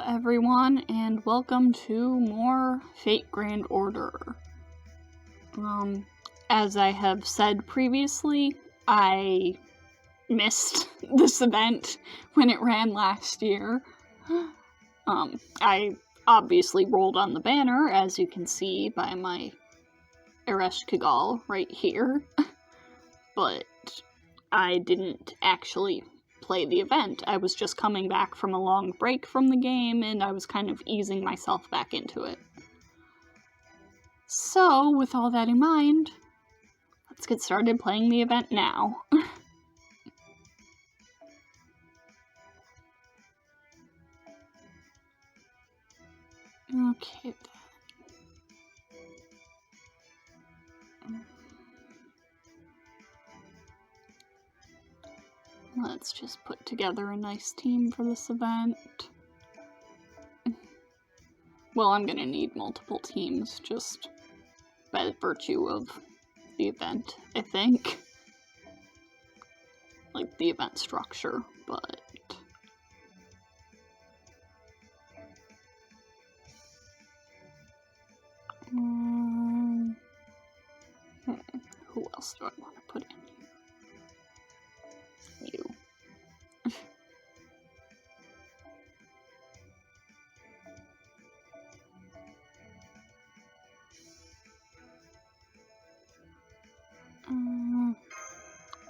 everyone, and welcome to more Fate Grand Order. As I have said previously, I missed this event when it ran last year. I obviously rolled on the banner, as you can see by my Ereshkigal right here, but I didn't actually play the event. I was just coming back from a long break from the game, and I was kind of easing myself back into it. So, with all that in mind, let's get started playing the event now. Okay. Let's just put together a nice team for this event. Well, I'm gonna need multiple teams just by virtue of the event, I think. Like the event structure, but... who else do I want to put in here? You.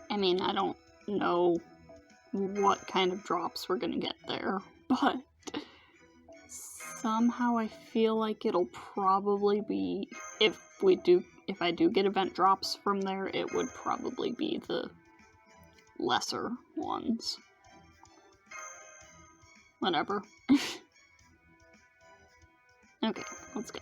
I mean, I don't know what kind of drops we're gonna get there, but somehow I feel like it'll probably be, if I do get event drops from there, it would probably be the lesser ones. Whatever. Okay, let's go.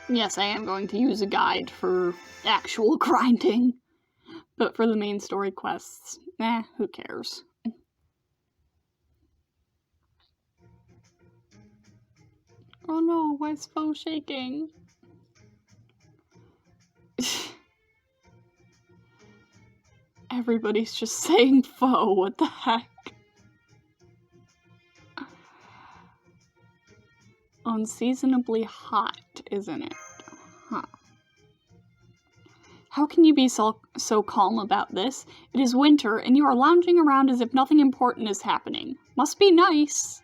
Yes, I am going to use a guide for actual grinding, but for the main story quests, who cares? Oh no, why is Foe shaking? Everybody's just saying Foe, what the heck? Unseasonably hot, isn't it? Huh. How can you be so calm about this? It is winter, and you are lounging around as if nothing important is happening. Must be nice.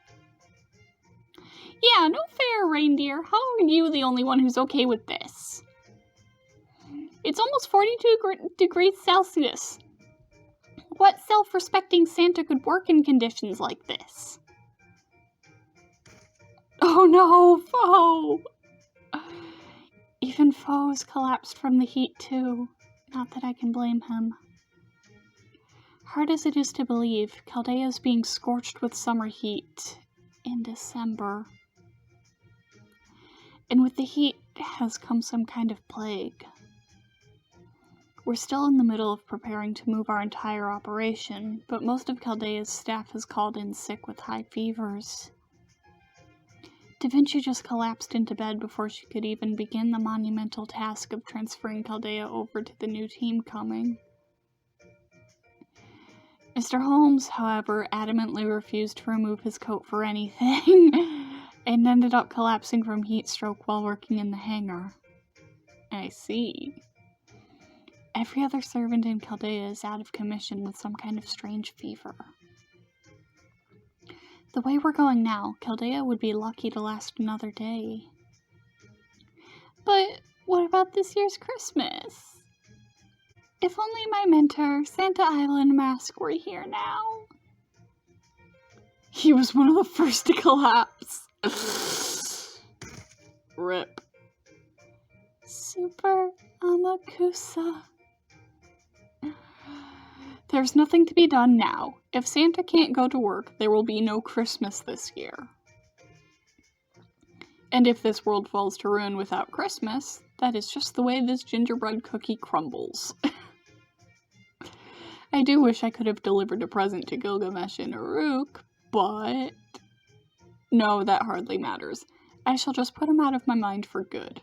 Yeah, no fair, reindeer. How are you the only one who's okay with this? It's almost 42 degrees Celsius. What self-respecting Santa could work in conditions like this? Oh no, Foe! Even Foe's collapsed from the heat too. Not that I can blame him. Hard as it is to believe, Chaldea is being scorched with summer heat in December. And with the heat has come some kind of plague. We're still in the middle of preparing to move our entire operation, but most of Chaldea's staff has called in sick with high fevers. Da Vinci just collapsed into bed before she could even begin the monumental task of transferring Chaldea over to the new team coming. Mr. Holmes, however, adamantly refused to remove his coat for anything, and ended up collapsing from heat stroke while working in the hangar. I see. Every other servant in Chaldea is out of commission with some kind of strange fever. The way we're going now, Chaldea would be lucky to last another day. But what about this year's Christmas? If only my mentor, Santa Island Mask, were here now. He was one of the first to collapse. Rip. Super Amakusa. There's nothing to be done now. If Santa can't go to work, there will be no Christmas this year. And if this world falls to ruin without Christmas, that is just the way this gingerbread cookie crumbles. I do wish I could have delivered a present to Gilgamesh and Uruk, but... no, that hardly matters. I shall just put him out of my mind for good.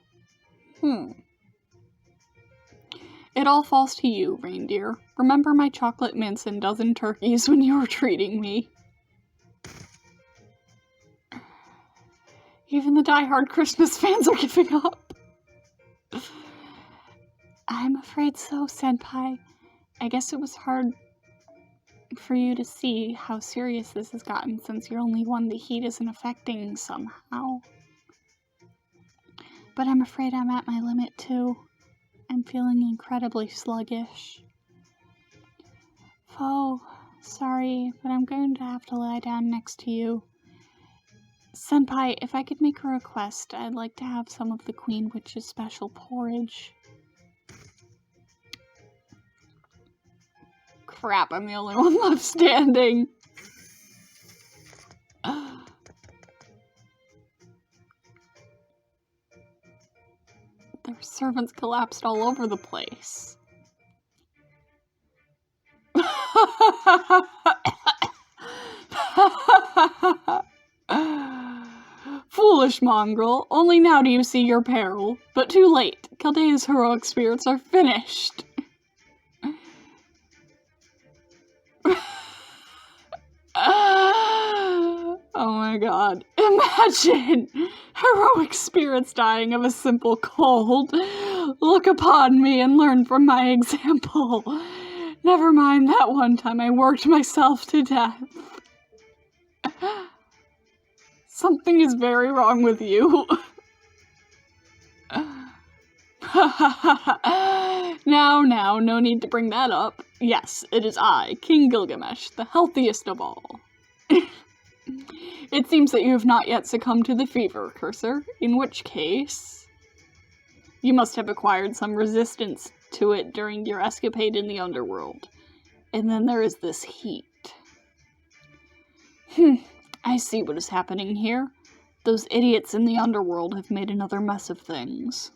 It all falls to you, reindeer. Remember my chocolate mints and dozen turkeys when you were treating me. Even the die-hard Christmas fans are giving up. I'm afraid so, Senpai. I guess it was hard for you to see how serious this has gotten since you're only one the heat isn't affecting somehow. But I'm afraid I'm at my limit too. I'm feeling incredibly sluggish. Oh, sorry, but I'm going to have to lie down next to you. Senpai, if I could make a request, I'd like to have some of the Queen Witch's special porridge. Crap, I'm the only one left standing. Their servants collapsed all over the place. Foolish mongrel, only now do you see your peril. But too late. Chaldea's heroic spirits are finished. Oh my god. Imagine! Heroic spirits dying of a simple cold. Look upon me and learn from my example. Never mind that one time I worked myself to death. Something is very wrong with you. Now, no need to bring that up. Yes, it is I, King Gilgamesh, the healthiest of all. It seems that you have not yet succumbed to the fever, Cursor, in which case you must have acquired some resistance to it during your escapade in the Underworld. And then there is this heat. I see what is happening here. Those idiots in the Underworld have made another mess of things.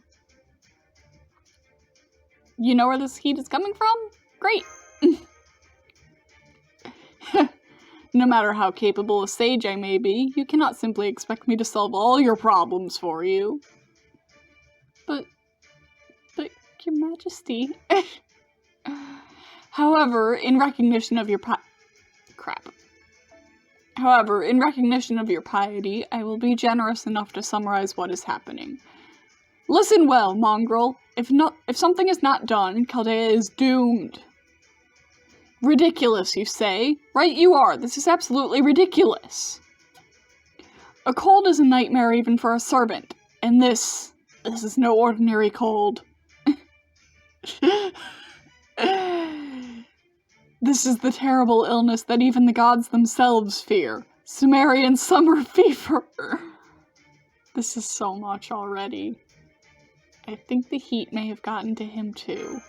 You know where this heat is coming from? Great! No matter how capable a sage I may be, you cannot simply expect me to solve all your problems for you. But Your Majesty. However, in recognition of your piety, I will be generous enough to summarize what is happening. Listen well, mongrel. If something is not done, Chaldea is doomed. Ridiculous, you say? Right you are. This is absolutely ridiculous. A cold is a nightmare even for a servant, and this is no ordinary cold. This is the terrible illness that even the gods themselves fear. Sumerian summer fever. This is so much already. I think the heat may have gotten to him too.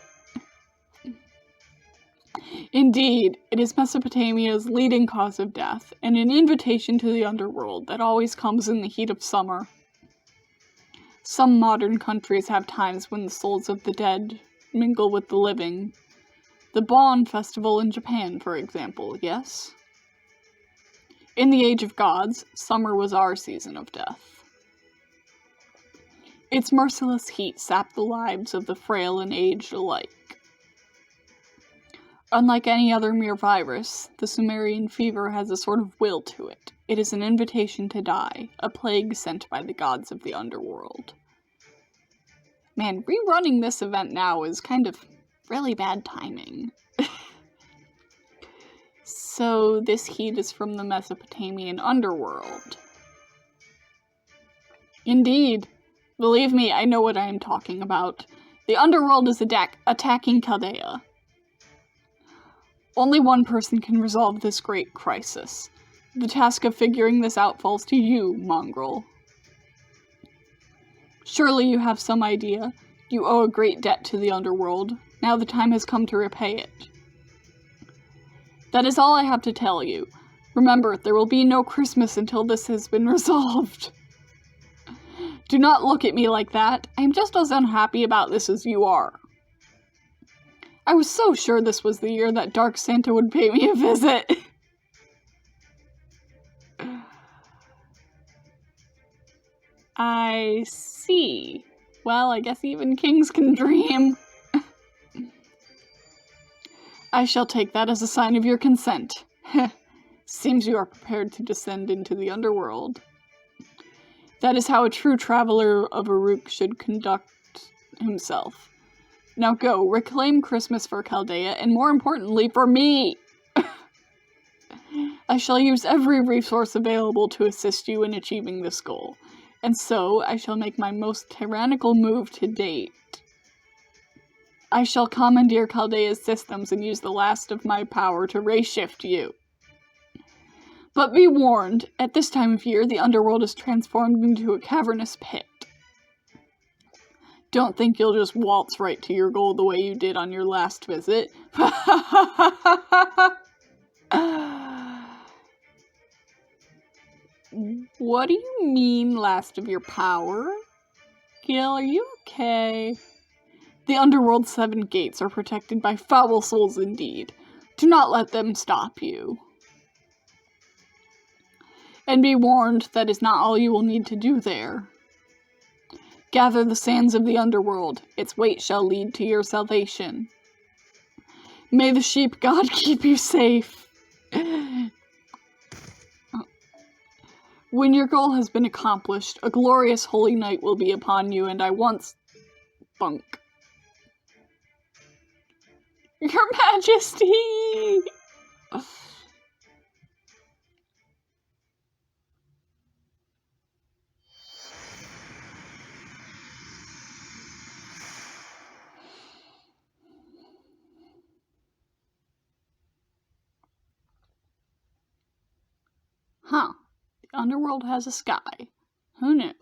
Indeed, it is Mesopotamia's leading cause of death, and an invitation to the underworld that always comes in the heat of summer. Some modern countries have times when the souls of the dead mingle with the living. The Bon Festival in Japan, for example, yes? In the Age of Gods, summer was our season of death. Its merciless heat sapped the lives of the frail and aged alike. Unlike any other mere virus, the Sumerian fever has a sort of will to it. It is an invitation to die, a plague sent by the gods of the underworld. Man, rerunning this event now is kind of really bad timing. So this heat is from the Mesopotamian underworld. Indeed. Believe me, I know what I am talking about. The underworld is attacking Chaldea. Only one person can resolve this great crisis. The task of figuring this out falls to you, mongrel. Surely you have some idea. You owe a great debt to the underworld. Now the time has come to repay it. That is all I have to tell you. Remember, there will be no Christmas until this has been resolved. Do not look at me like that. I am just as unhappy about this as you are. I was so sure this was the year that Dark Santa would pay me a visit. I see. Well, I guess even kings can dream. I shall take that as a sign of your consent. Seems you are prepared to descend into the Underworld. That is how a true traveler of Uruk should conduct himself. Now go, reclaim Christmas for Chaldea, and more importantly, for me! I shall use every resource available to assist you in achieving this goal. And so, I shall make my most tyrannical move to date. I shall commandeer Chaldea's systems and use the last of my power to ray-shift you. But be warned, at this time of year, the Underworld is transformed into a cavernous pit. Don't think you'll just waltz right to your goal the way you did on your last visit. What do you mean, last of your power? Gil, are you okay? The Underworld's 7 gates are protected by foul souls indeed. Do not let them stop you. And be warned, that is not all you will need to do there. Gather the sands of the Underworld. Its weight shall lead to your salvation. May the sheep god keep you safe. When your goal has been accomplished, a glorious holy night will be upon you, and I once... Bunk. Your Majesty! Huh. The Underworld has a sky. Who knew?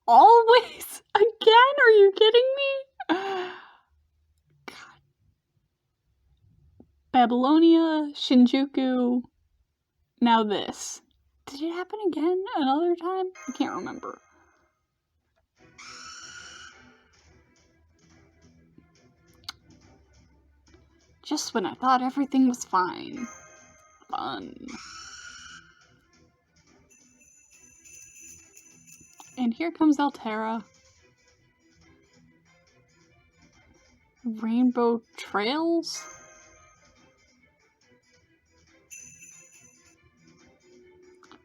Always? Again? Are you kidding me? God. Babylonia, Shinjuku, now this. Did it happen again another time? I can't remember. Just when I thought everything was fine. Fun. And here comes Altera. Rainbow Trails?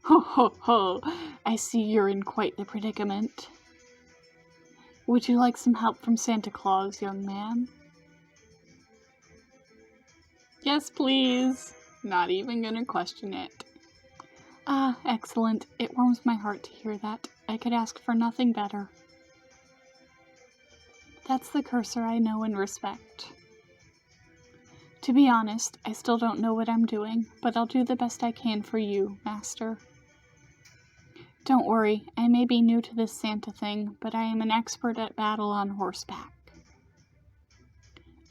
Ho ho ho! I see you're in quite the predicament. Would you like some help from Santa Claus, young man? Yes, please. Not even gonna question it. Ah, excellent. It warms my heart to hear that. I could ask for nothing better. That's the cursor I know and respect. To be honest, I still don't know what I'm doing, but I'll do the best I can for you, Master. Don't worry, I may be new to this Santa thing, but I am an expert at battle on horseback.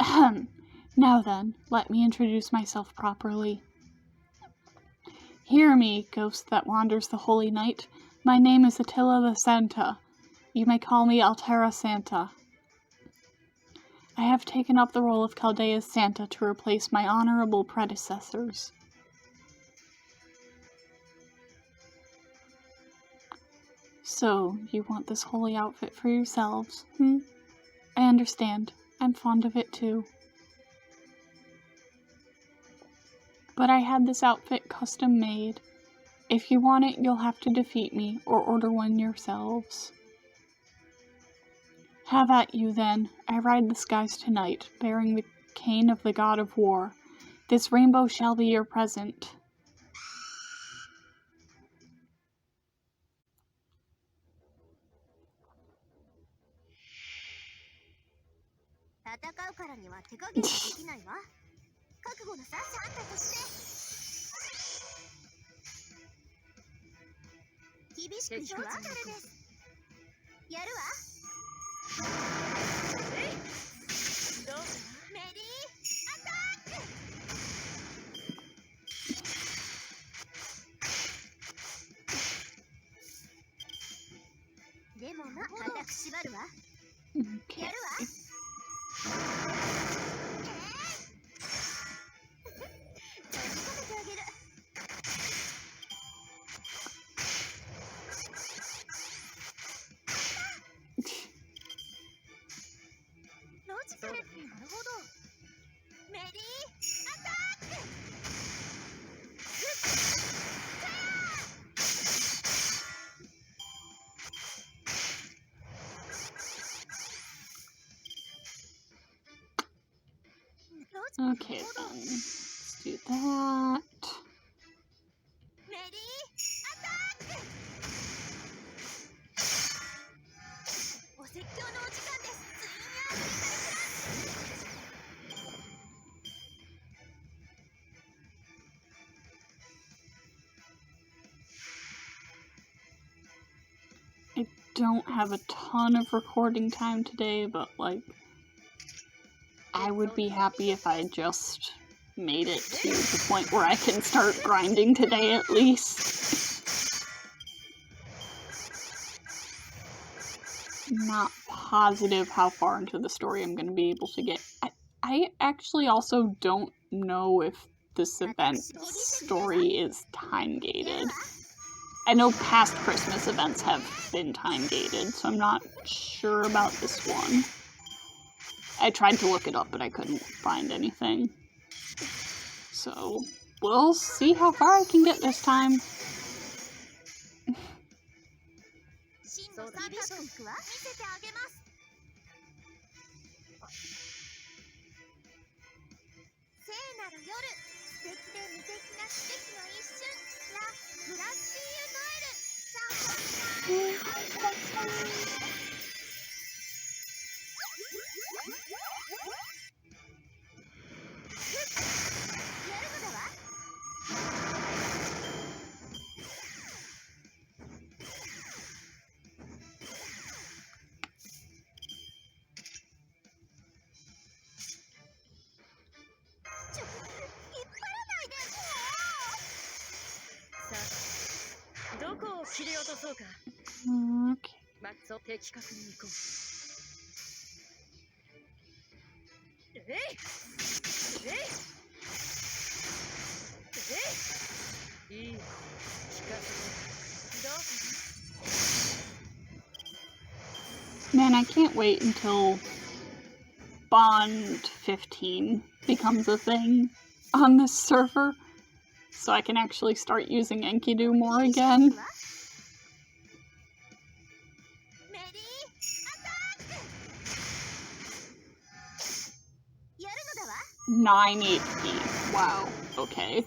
Ahem. Now then, let me introduce myself properly. Hear me, ghost that wanders the holy night. My name is Attila the Santa. You may call me Altera Santa. I have taken up the role of Chaldea's Santa to replace my honorable predecessors. So, you want this holy outfit for yourselves, I understand. I'm fond of it too. But I had this outfit custom made. If you want it, you'll have to defeat me, or order one yourselves. Have at you, then. I ride the skies tonight, bearing the cane of the god of war. This rainbow shall be your present. Okay. Okay then, let's do that. I don't have a ton of recording time today, but like, I would be happy if I just made it to the point where I can start grinding today at least. Not positive how far into the story I'm going to be able to get. I actually also don't know if this event's story is time-gated. I know past Christmas events have been time-gated, so I'm not sure about this one. I tried to look it up, but I couldn't find anything. So, we'll see how far I can get this time. Man, I can't wait until Bond 15 becomes a thing on this server, so I can actually start using Enkidu more again. 9 HP. Wow. Okay.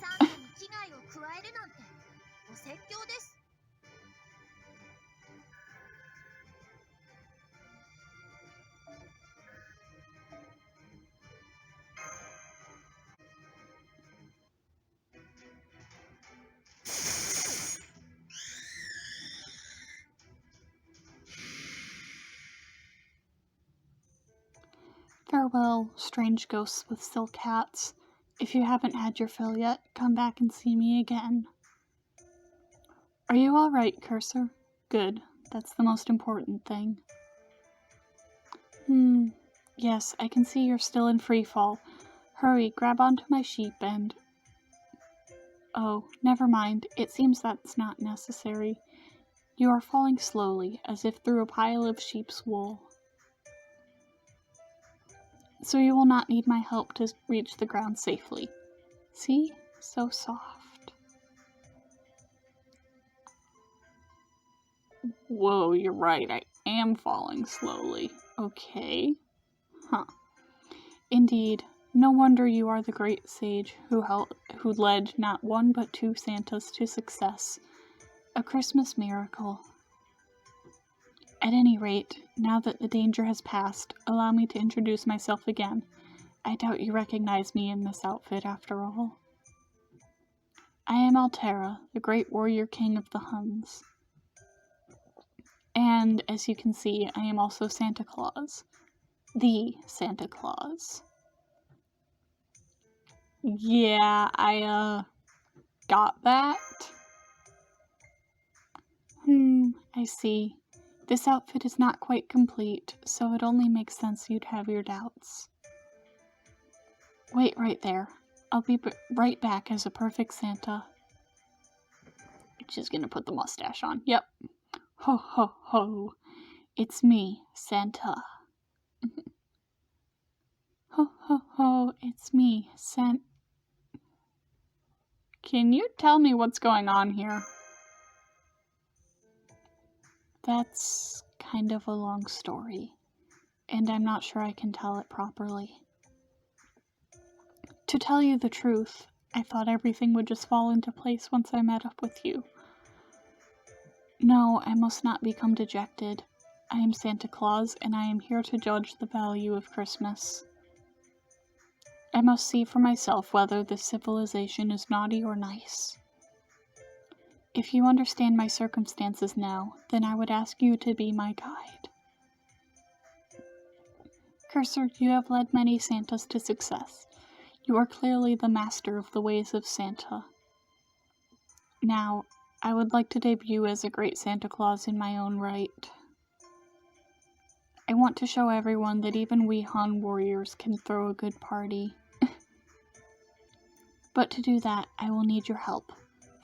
Farewell, strange ghosts with silk hats. If you haven't had your fill yet, come back and see me again. Are you alright, Cursor? Good. That's the most important thing. Yes, I can see you're still in freefall. Hurry, grab onto my sheep and... Oh, never mind. It seems that's not necessary. You are falling slowly, as if through a pile of sheep's wool. So you will not need my help to reach the ground safely. See? So soft. Whoa, you're right. I am falling slowly. Okay. Huh. Indeed. No wonder you are the great sage who led not one but 2 Santas to success. A Christmas miracle. At any rate, now that the danger has passed, allow me to introduce myself again. I doubt you recognize me in this outfit after all. I am Altera, the great warrior king of the Huns. And, as you can see, I am also Santa Claus. The Santa Claus. Yeah, I, got that. I see. This outfit is not quite complete, so it only makes sense you'd have your doubts. Wait right there. I'll be right back as a perfect Santa. She's gonna put the mustache on. Yep. Ho ho ho. It's me, Santa. Ho ho ho. It's me, Santa. Can you tell me what's going on here? That's kind of a long story, and I'm not sure I can tell it properly. To tell you the truth, I thought everything would just fall into place once I met up with you. No, I must not become dejected. I am Santa Claus, and I am here to judge the value of Christmas. I must see for myself whether this civilization is naughty or nice. If you understand my circumstances now, then I would ask you to be my guide. Cursor, you have led many Santas to success. You are clearly the master of the ways of Santa. Now, I would like to debut as a great Santa Claus in my own right. I want to show everyone that even we Han warriors can throw a good party. But to do that, I will need your help.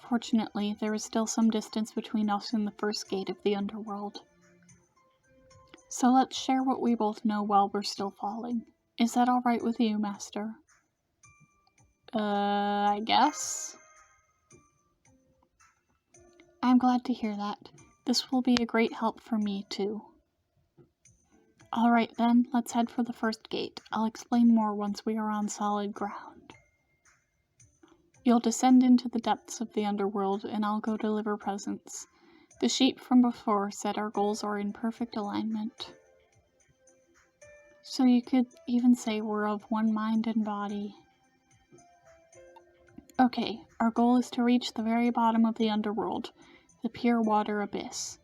Fortunately, there is still some distance between us and the first gate of the Underworld. So let's share what we both know while we're still falling. Is that alright with you, Master? I guess? I'm glad to hear that. This will be a great help for me, too. Alright then, let's head for the first gate. I'll explain more once we are on solid ground. You'll descend into the depths of the Underworld, and I'll go deliver presents. The sheep from before said our goals are in perfect alignment. So you could even say we're of one mind and body. Okay, our goal is to reach the very bottom of the Underworld, the pure water abyss.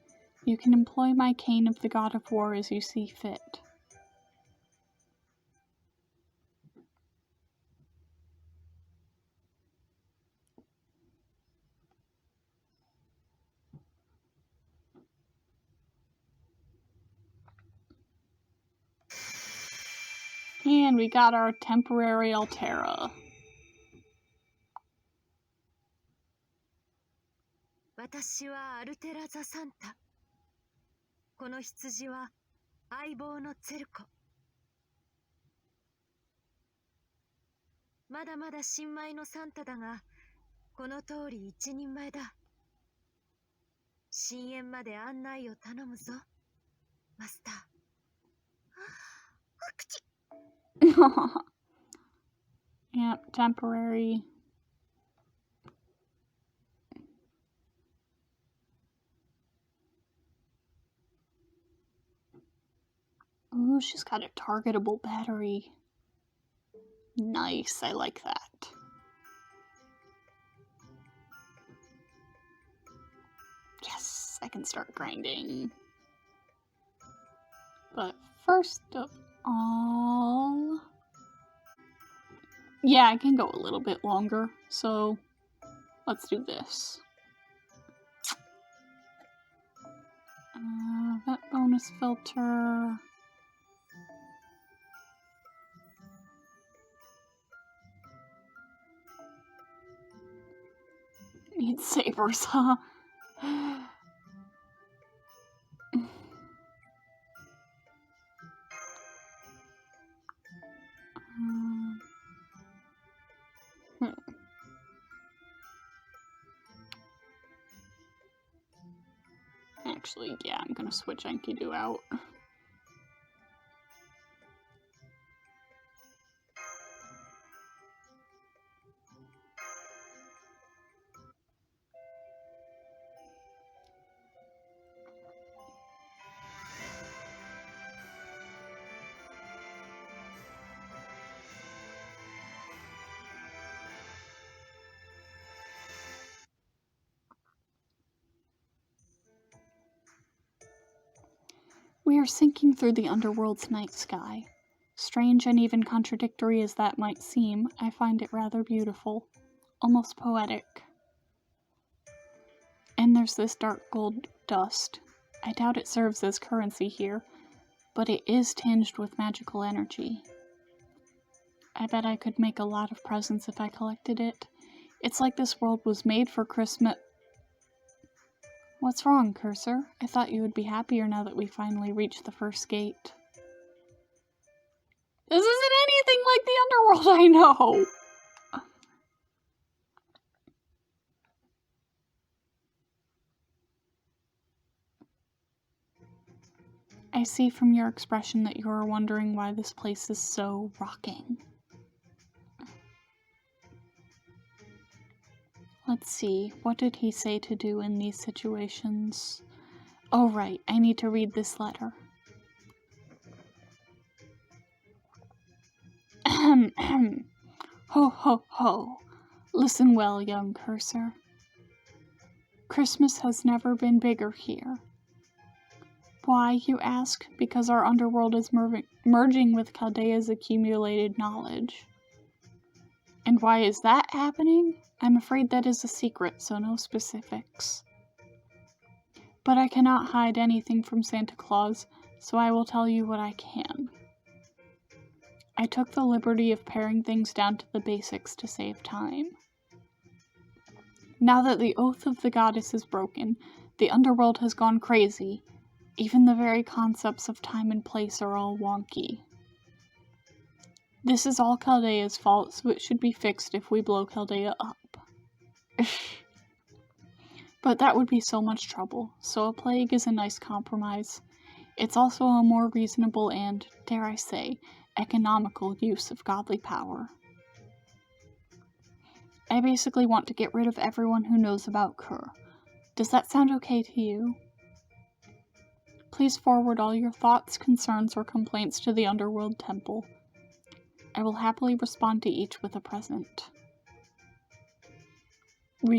You can employ my cane of the god of war as you see fit. And we got our temporary Altera. 私はアルテラザサンタ。この羊は相棒のツェルコ。まだまだ新米のサンタだが、この通り一人前だ。深淵まで案内を頼むぞ、マスター。お口。Yep, temporary. Ooh, she's got a targetable battery. Nice, I like that. Yes, I can start grinding. But first of all... Yeah, I can go a little bit longer, so let's do this. That bonus filter... Need sabers, huh? Actually, yeah, I'm gonna switch Enkidu out. We are sinking through the Underworld's night sky. Strange and even contradictory as that might seem, I find it rather beautiful, almost poetic. And there's this dark gold dust. I doubt it serves as currency here, but it is tinged with magical energy. I bet I could make a lot of presents if I collected it. It's like this world was made for Christmas. What's wrong, Cursor? I thought you would be happier now that we finally reached the first gate. This isn't anything like the Underworld I know! I see from your expression that you are wondering why this place is so rocking. Let's see, what did he say to do in these situations? Oh right, I need to read this letter. Ahem, ahem. Ho ho ho. Listen well, young cursor. Christmas has never been bigger here. Why, you ask? Because our underworld is merging with Chaldea's accumulated knowledge. And why is that happening? I'm afraid that is a secret, so no specifics. But I cannot hide anything from Santa Claus, so I will tell you what I can. I took the liberty of paring things down to the basics to save time. Now that the oath of the goddess is broken, the underworld has gone crazy. Even the very concepts of time and place are all wonky. This is all Chaldea's fault, so it should be fixed if we blow Chaldea up. But that would be so much trouble, so a plague is a nice compromise. It's also a more reasonable and, dare I say, economical use of godly power. I basically want to get rid of everyone who knows about Kur. Does that sound okay to you? Please forward all your thoughts, concerns, or complaints to the Underworld Temple. I will happily respond to each with a present.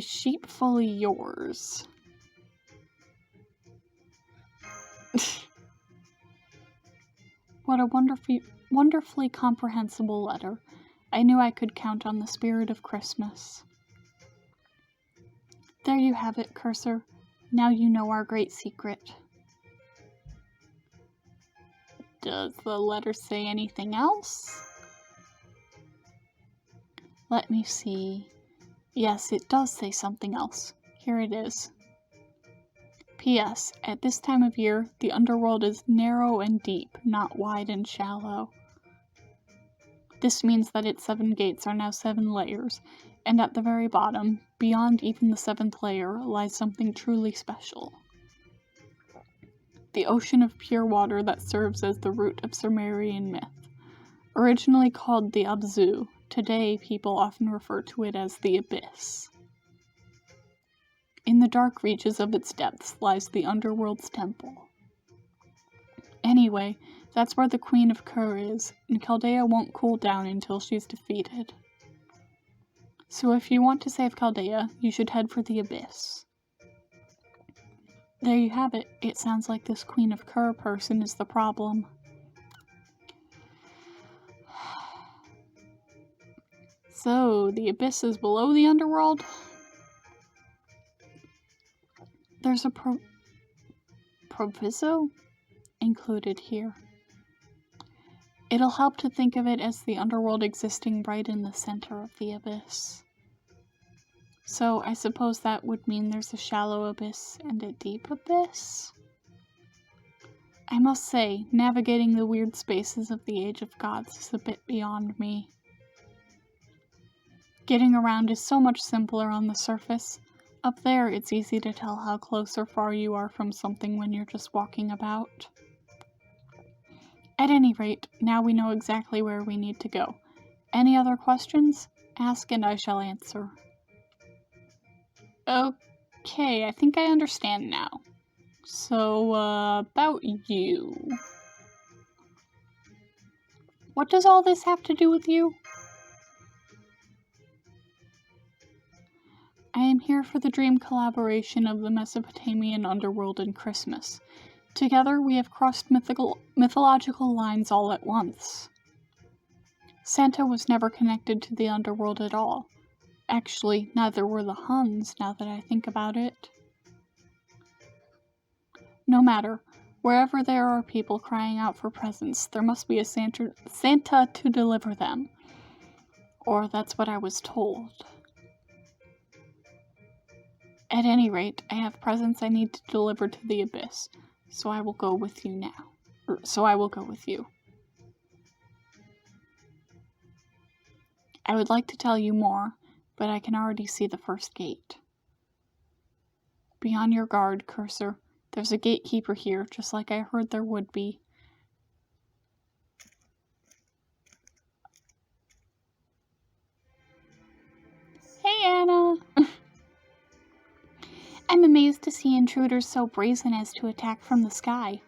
Sheepfully yours. What a wonderfully comprehensible letter. I knew I could count on the spirit of Christmas. There you have it, Cursor. Now you know our great secret. Does the letter say anything else? Let me see. Yes, it does say something else. Here it is. P.S. At this time of year, the underworld is narrow and deep, not wide and shallow. This means that its 7 gates are now 7 layers, and at the very bottom, beyond even the 7th layer, lies something truly special. The ocean of pure water that serves as the root of Sumerian myth. Originally called the Abzu, today people often refer to it as the Abyss. In the dark reaches of its depths lies the Underworld's temple. Anyway, that's where the Queen of Kur is, and Chaldea won't cool down until she's defeated. So if you want to save Chaldea, you should head for the Abyss. There you have it. It sounds like this Queen of Kur person is the problem. So, the Abyss is below the Underworld? There's a proviso included here. It'll help to think of it as the Underworld existing right in the center of the Abyss. So I suppose that would mean there's a shallow abyss and a deep abyss? I must say, navigating the weird spaces of the Age of Gods is a bit beyond me. Getting around is so much simpler on the surface. Up there, it's easy to tell how close or far you are from something when you're just walking about. At any rate, now we know exactly where we need to go. Any other questions? Ask and I shall answer. Okay, I think I understand now. So, about you. What does all this have to do with you? I am here for the dream collaboration of the Mesopotamian underworld and Christmas. Together we have crossed mythological lines all at once. Santa was never connected to the underworld at all. Actually, neither were the Huns, now that I think about it. No matter, wherever there are people crying out for presents, there must be a Santa to deliver them. Or that's what I was told. At any rate, I have presents I need to deliver to the Abyss, so I will go with you now. So I will go with you. I would like to tell you more, but I can already see the first gate. Be on your guard, Cursor. There's a gatekeeper here, just like I heard there would be. Hey, Anna! I'm amazed to see intruders so brazen as to attack from the sky.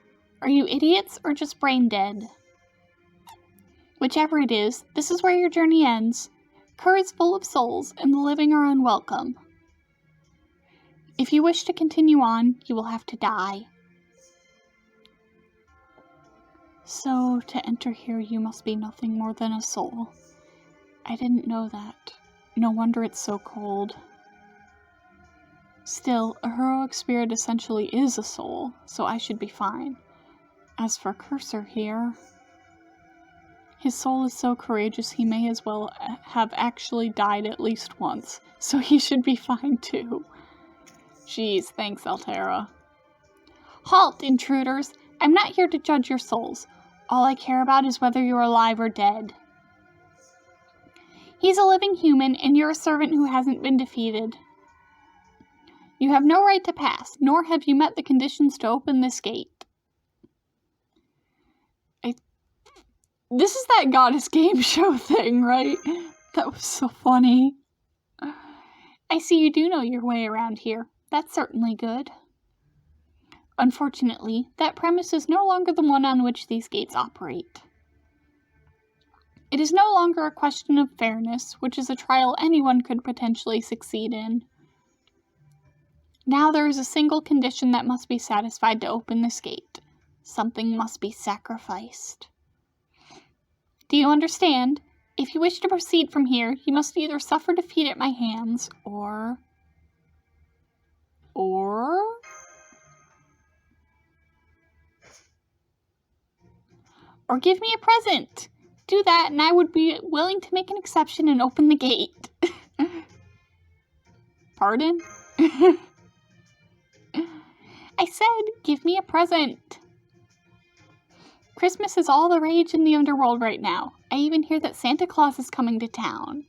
Are you idiots or just brain dead? Whichever it is, this is where your journey ends. Kerr is full of souls, and the living are unwelcome. If you wish to continue on, you will have to die. So, to enter here, you must be nothing more than a soul. I didn't know that. No wonder it's so cold. Still, a heroic spirit essentially is a soul, so I should be fine. As for Cursor here, his soul is so courageous he may as well have actually died at least once, so he should be fine too. Jeez, thanks, Altera. Halt, intruders! I'm not here to judge your souls. All I care about is whether you're alive or dead. He's a living human, and you're a servant who hasn't been defeated. You have no right to pass, nor have you met the conditions to open this gate. This is that goddess game show thing, right? That was so funny. I see you do know your way around here. That's certainly good. Unfortunately, that premise is no longer the one on which these gates operate. It is no longer a question of fairness, which is a trial anyone could potentially succeed in. Now there is a single condition that must be satisfied to open this gate. Something must be sacrificed. Do you understand? If you wish to proceed from here, you must either suffer defeat at my hands, or give me a present. Do that, and I would be willing to make an exception and open the gate. Pardon? I said, give me a present. Christmas is all the rage in the Underworld right now. I even hear that Santa Claus is coming to town.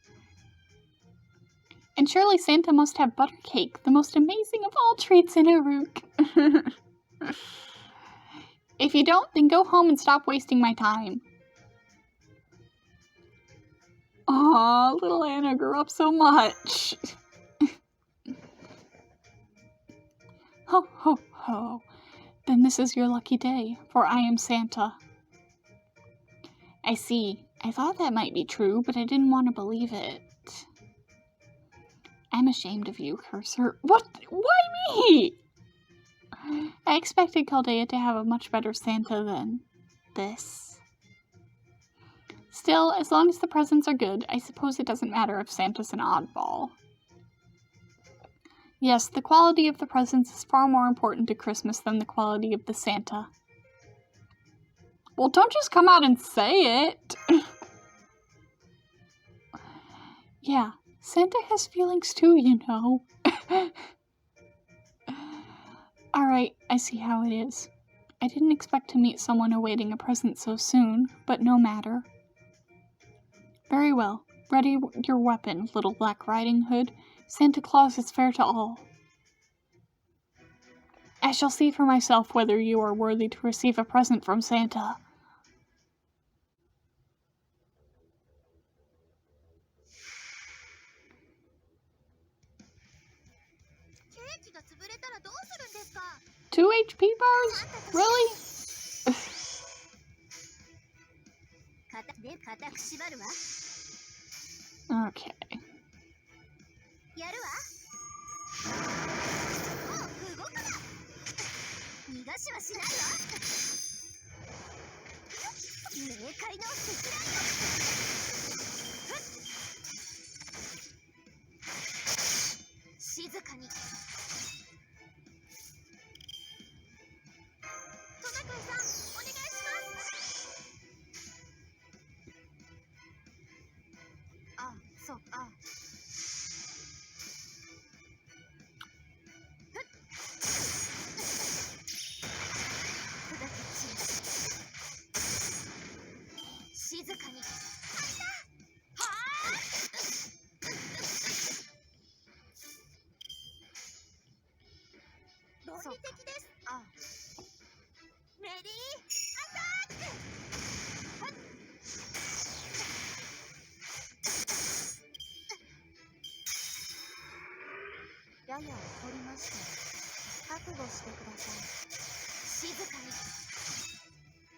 And surely Santa must have butter cake, the most amazing of all treats in Eruk. If you don't, then go home and stop wasting my time. Aw, little Anna grew up so much. Ho, ho, ho. Then this is your lucky day, for I am Santa. I see. I thought that might be true, but I didn't want to believe it. I'm ashamed of you, Cursor. What? Why me? I expected Chaldea to have a much better Santa than this. Still, as long as the presents are good, I suppose it doesn't matter if Santa's an oddball. Yes, the quality of the presents is far more important to Christmas than the quality of the Santa. Well, don't just come out and say it! Yeah, Santa has feelings too, you know. Alright, I see how it is. I didn't expect to meet someone awaiting a present so soon, but no matter. Very well. Ready your weapon, little Black Riding Hood. Santa Claus is fair to all. I shall see for myself whether you are worthy to receive a present from Santa. Two HP bars? Really? Okay.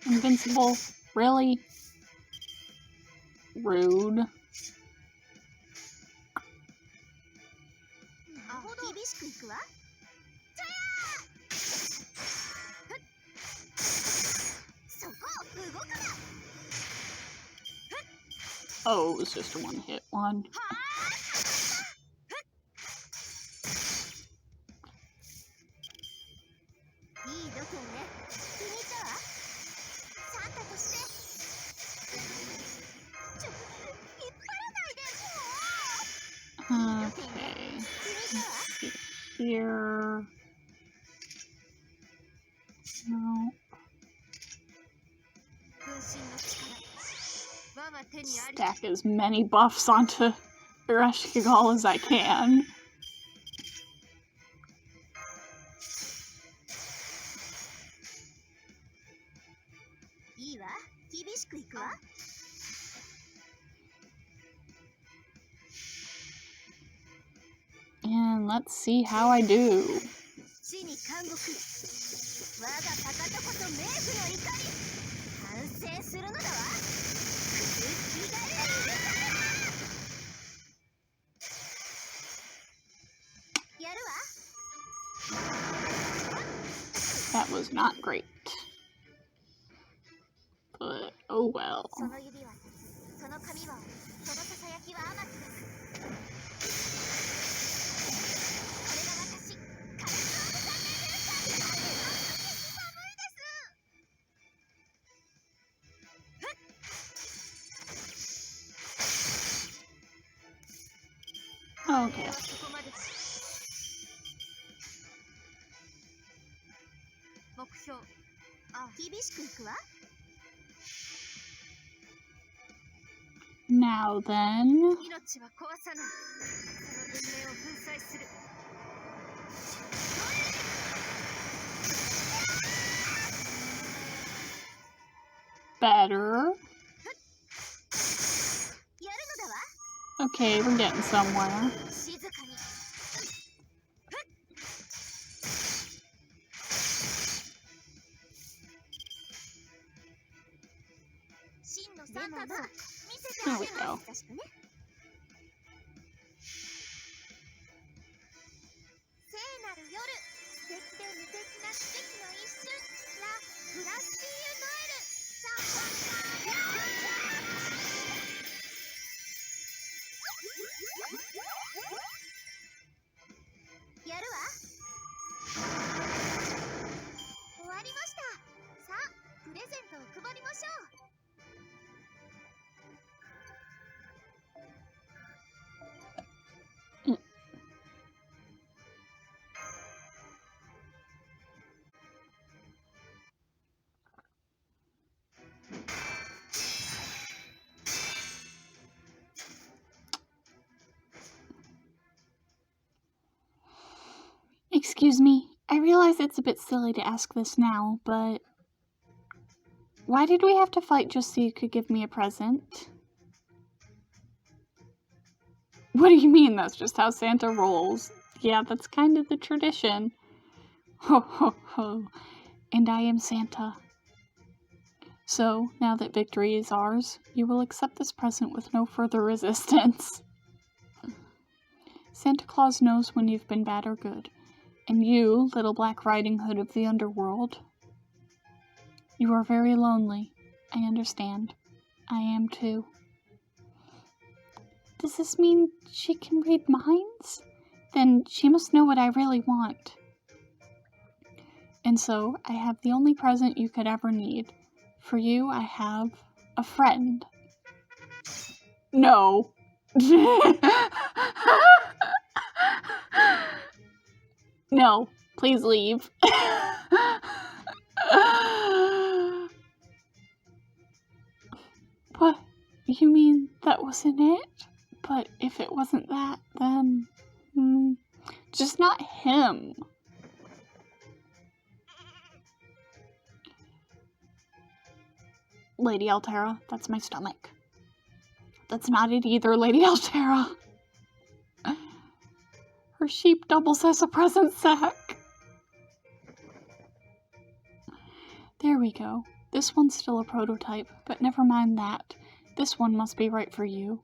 Invincible? Really? Rude. Oh, it was just a one-hit one. Okay. Let's see here. No. Stack as many buffs onto Ereshkigal as I can. And let's see how I do. That was not great. But, oh well. Okay. Now then. Better. Okay, we're getting somewhere. There we go. Excuse me, I realize it's a bit silly to ask this now, but why did we have to fight just so you could give me a present? What do you mean that's just how Santa rolls? Yeah, that's kind of the tradition. Ho ho ho. And I am Santa. So, now that victory is ours, you will accept this present with no further resistance. Santa Claus knows when you've been bad or good. And you, Little Black Riding Hood of the Underworld, you are very lonely. I understand. I am too. Does this mean she can read minds? Then she must know what I really want. And so, I have the only present you could ever need. For you, I have a friend. No. No, please leave. What? You mean that wasn't it? But if it wasn't that, then... just not him. Lady Altera, that's my stomach. That's not it either, Lady Altera. Her sheep doubles as a present sack. There we go. This one's still a prototype, but never mind that. This one must be right for you.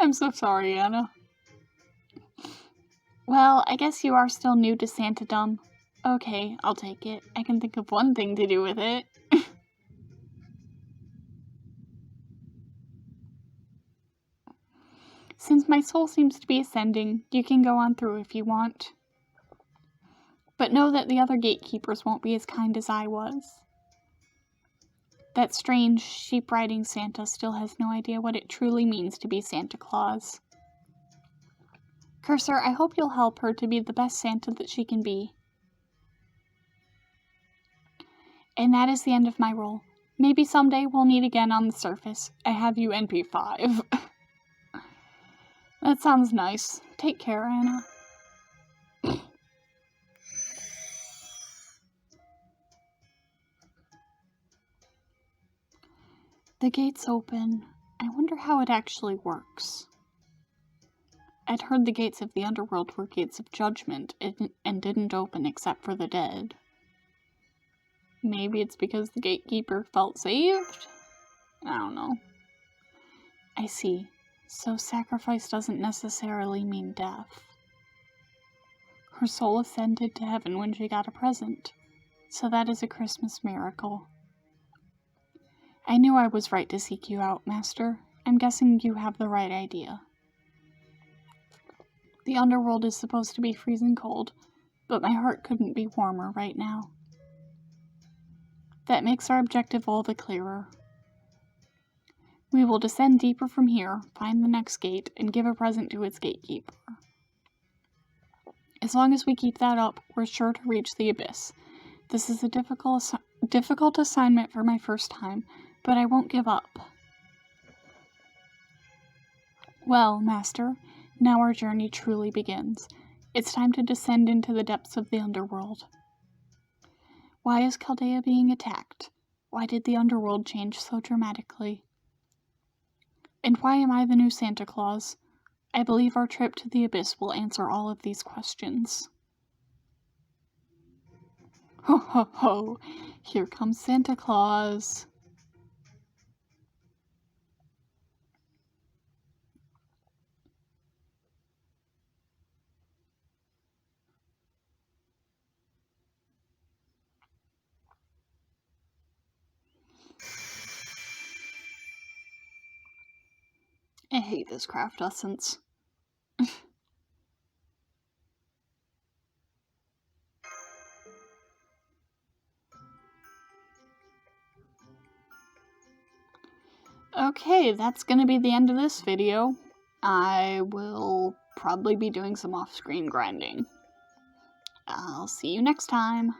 I'm so sorry, Anna. Well, I guess you are still new to Santadom. Okay, I'll take it. I can think of one thing to do with it. Since my soul seems to be ascending, you can go on through if you want. But know that the other gatekeepers won't be as kind as I was. That strange, sheep-riding Santa still has no idea what it truly means to be Santa Claus. Cursor, I hope you'll help her to be the best Santa that she can be. And that is the end of my role. Maybe someday we'll meet again on the surface. I have you NP5. That sounds nice. Take care, Anna. The gate's open. I wonder how it actually works. I'd heard the gates of the Underworld were gates of judgment and didn't open except for the dead. Maybe it's because the gatekeeper felt saved? I don't know. I see. So sacrifice doesn't necessarily mean death. Her soul ascended to heaven when she got a present. So that is a Christmas miracle. I knew I was right to seek you out, Master. I'm guessing you have the right idea. The Underworld is supposed to be freezing cold, but my heart couldn't be warmer right now. That makes our objective all the clearer. We will descend deeper from here, find the next gate, and give a present to its gatekeeper. As long as we keep that up, we're sure to reach the abyss. This is a difficult assignment for my first time, but I won't give up. Well, Master, now our journey truly begins. It's time to descend into the depths of the Underworld. Why is Chaldea being attacked? Why did the Underworld change so dramatically? And why am I the new Santa Claus? I believe our trip to the abyss will answer all of these questions. Ho ho ho! Here comes Santa Claus! I hate this craft essence. Okay, that's gonna be the end of this video. I will probably be doing some off-screen grinding. I'll see you next time.